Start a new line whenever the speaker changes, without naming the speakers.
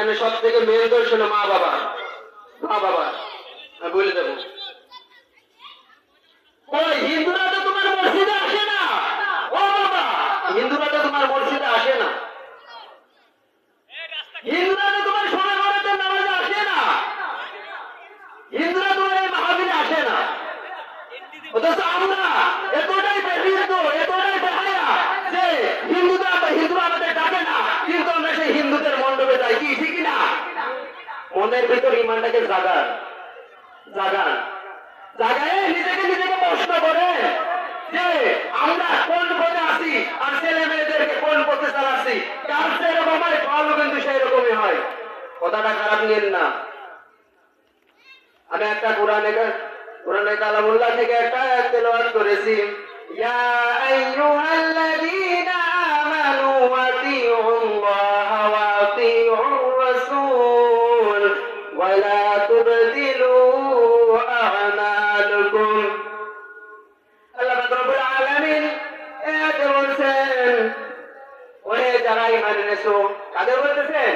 এখানে সব থেকে মেন দোষ হলো মা বাবা। মা বাবা আমি বলে দেবো, ওই হিন্দুরা তো তোমার মসজিদে আসে না। ও বাবা, হিন্দুরা তো তোমার মসজিদে আসে না, হিন্দুরা তো তোমার সোনা ঘরেতে নামাজে আসে না, হিন্দুরা তোমার এই মাহফিলে আসে না। অথচ আমরা এতটাই বেহিন্দু, এতটাই বেহায়া যে হিন্দুরা আমাদের ডাকে না, কিন্তু আমরা সেই হিন্দুদের মণ্ডপে যাই। কি ঠিক না? মনের ভিতর ইমানটাকে জাগান, জাগান, জাগায় নিজেকে প্রশ্ন করে যে আমরা কোন পথে আছি আর ছেলে মেয়েদেরকে কোন পথে চালাচ্ছি। কার সেরকম হয় ফলও কিন্তু সেই রকমই হয়। কথাটা খারাপ নিয়েন না। আমি একটা কোরআনে কালামুল্লাহ থেকে একটা আয়াত তেলাওয়াত করেছি, ইয়া আইয়ুহাল্লাযীনা আমানু আতিউল্লাহ ওয়া আতিউর রাসূল ওয়া লা তুবতিলু আ'মালুকুম। আল্লাহ রাব্বুল আলামিন এতে বলছেন, ওহে যারা ঈমান এনেছো, কাদের বলতেছেন?